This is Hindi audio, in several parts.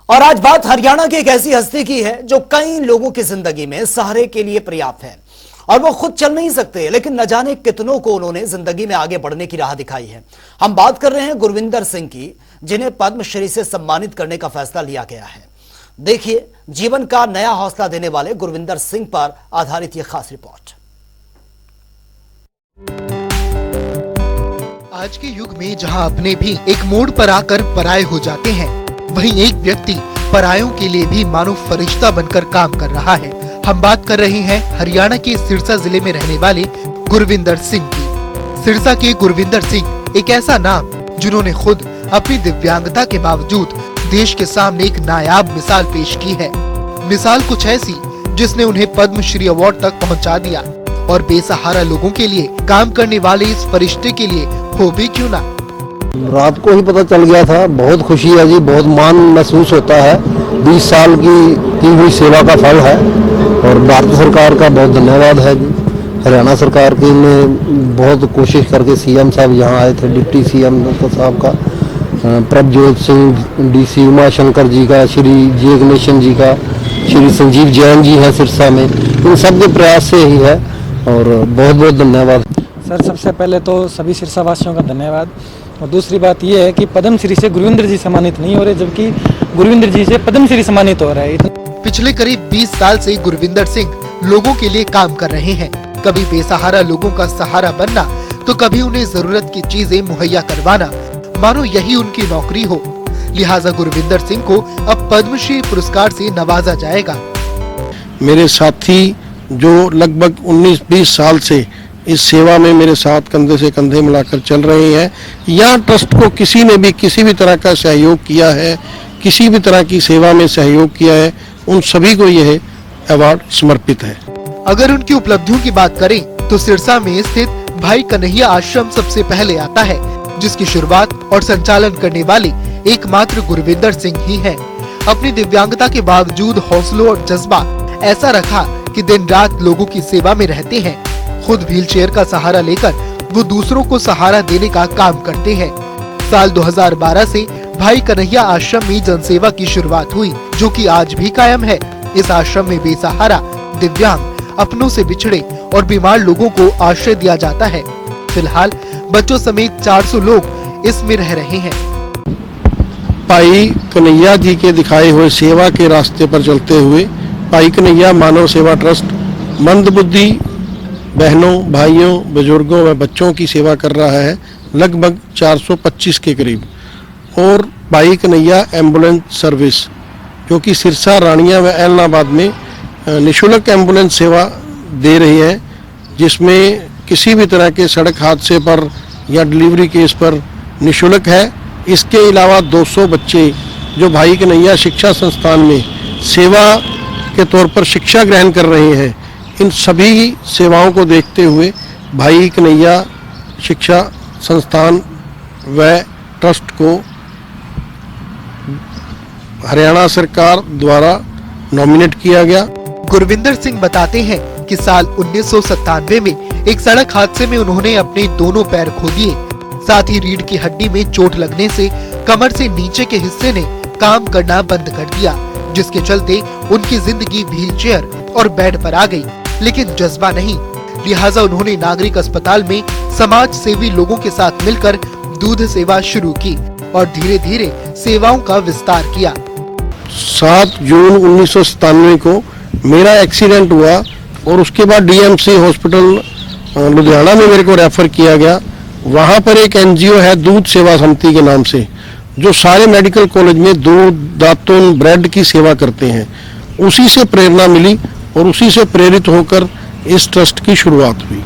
और आज बात हरियाणा की एक ऐसी हस्ती की है जो कई लोगों की जिंदगी में सहारे के लिए पर्याप्त है और वो खुद चल नहीं सकते, लेकिन न जाने कितनों को उन्होंने जिंदगी में आगे बढ़ने की राह दिखाई है। हम बात कर रहे हैं गुरविंदर सिंह की, जिन्हें पद्मश्री से सम्मानित करने का फैसला लिया गया है। देखिए जीवन का नया हौसला देने वाले गुरविंदर सिंह पर आधारित यह खास रिपोर्ट। आज के युग में जहां अपने भी एक मोड़ पर आकर पराये हो जाते हैं, वहीं एक व्यक्ति परायों के लिए भी मानो फरिश्ता बनकर काम कर रहा है। हम बात कर रहे हैं हरियाणा के सिरसा जिले में रहने वाले गुरविंदर सिंह की। सिरसा के गुरविंदर सिंह एक ऐसा नाम जिन्होंने खुद अपनी दिव्यांगता के बावजूद देश के सामने एक नायाब मिसाल पेश की है। मिसाल कुछ ऐसी जिसने उन्हें पद्मश्री अवार्ड तक पहुंचा दिया और बेसहारा लोगों के लिए काम करने वाले इस फरिश्ते के लिए हो भी क्यों ना। रात को ही पता चल गया था। बहुत खुशी है जी, बहुत मान महसूस होता है। 20 साल की हुई सेवा का फल है और भारत सरकार का बहुत धन्यवाद है जी। हरियाणा सरकार की ने बहुत कोशिश करके सीएम साहब यहाँ आए थे, डिप्टी सीएम साहब का, प्रभजोत सिंह, डीसी उमाशंकर जी का, श्री जे गणेशन जी का, श्री संजीव जैन जी है सिरसा में, इन सब के प्रयास से ही है और बहुत बहुत धन्यवाद सर। सबसे पहले तो सभी सिरसा वासियों का धन्यवाद। और दूसरी बात यह है कि पद्मश्री से गुरविंदर जी सम्मानित नहीं हो रहे, जबकि गुरविंदर जी से पद्मश्री सम्मानित हो रहा है। पिछले करीब 20 साल से गुरविंदर सिंह लोगों के लिए काम कर रहे हैं। कभी बेसहारा लोगों का सहारा बनना तो कभी उन्हें जरूरत की चीजें मुहैया करवाना, मानो यही उनकी नौकरी हो। लिहाजा गुरविंदर सिंह को अब पद्मश्री पुरस्कार से नवाजा जाएगा। मेरे साथी जो लगभग 19-20 साल से इस सेवा में मेरे साथ कंधे से कंधे मिलाकर चल रहे हैं, यहाँ ट्रस्ट को किसी ने भी किसी भी तरह का सहयोग किया है, किसी भी तरह की सेवा में सहयोग किया है, उन सभी को यह अवार्ड समर्पित है। अगर उनकी उपलब्धियों की बात करें तो सिरसा में स्थित भाई कन्हैया आश्रम सबसे पहले आता है, जिसकी शुरुआत और संचालन करने वाले एकमात्र गुरविंदर सिंह ही हैं। अपनी दिव्यांगता के बावजूद हौसलों और जज्बा ऐसा रखा कि दिन रात लोगों की सेवा में रहते हैं। खुद व्हीलचेयर का सहारा लेकर वो दूसरों को सहारा देने का काम करते हैं। साल 2012 से भाई कन्हैया आश्रम में जनसेवा की शुरुआत हुई, जो कि आज भी कायम है। इस आश्रम में बेसहारा, दिव्यांग, अपनों से बिछड़े और बीमार लोगों को आश्रय दिया जाता है। फिलहाल बच्चों समेत 400 लोग इसमें रह रहे हैं। भाई कन्हैया जी के दिखाए हुए सेवा के रास्ते पर चलते हुए भाई कन्हैया मानव सेवा ट्रस्ट मंदबुद्धि बहनों, भाइयों, बुजुर्गों व बच्चों की सेवा कर रहा है, लगभग 425 के करीब। और भाई कन्हैया एम्बुलेंस सर्विस, जो कि सिरसा, रानिया व ऐलनाबाद में निःशुल्क एम्बुलेंस सेवा दे रही है, जिसमें किसी भी तरह के सड़क हादसे पर या डिलीवरी केस पर निःशुल्क है। इसके अलावा 200 बच्चे जो भाई कन्हैया शिक्षा संस्थान में सेवा के तौर पर शिक्षा ग्रहण कर रहे हैं, इन सभी सेवाओं को देखते हुए भाई कन्हैया शिक्षा संस्थान व ट्रस्ट को हरियाणा सरकार द्वारा नॉमिनेट किया गया। गुरविंदर सिंह बताते हैं कि साल 1997 में एक सड़क हादसे में उन्होंने अपने दोनों पैर खो दिए। साथ ही रीढ़ की हड्डी में चोट लगने से कमर से नीचे के हिस्से ने काम करना बंद कर दिया, जिसके चलते उनकी जिंदगी व्हीलचेयर और बेड पर आ गई, लेकिन जज्बा नहीं। लिहाजा उन्होंने नागरिक अस्पताल में समाज सेवी लोगों के साथ मिलकर दूध सेवा शुरू की और धीरे धीरे सेवाओं का विस्तार किया। 7 जून 1997 को मेरा एक्सीडेंट हुआ और उसके बाद डीएमसी हॉस्पिटल लुधियाना में मेरे को रेफर किया गया। वहाँ पर एक एनजीओ है दूध सेवा समिति के नाम से, जो सारे मेडिकल कॉलेज में दूध, दातुन, ब्रेड की सेवा करते हैं। उसी से प्रेरणा मिली और उसी से प्रेरित होकर इस ट्रस्ट की शुरुआत हुई।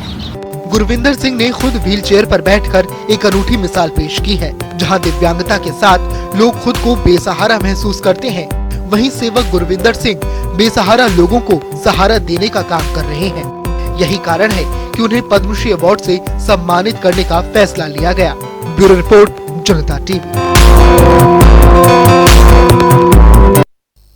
गुरविंदर सिंह ने खुद व्हीलचेयर पर बैठकर एक अनूठी मिसाल पेश की है, जहां दिव्यांगता के साथ लोग खुद को बेसहारा महसूस करते हैं, वहीं सेवक गुरविंदर सिंह बेसहारा लोगों को सहारा देने का काम कर रहे हैं। यही कारण है कि उन्हें पद्मश्री अवार्ड से सम्मानित करने का फैसला लिया गया। ब्यूरो रिपोर्ट, जनता टीवी।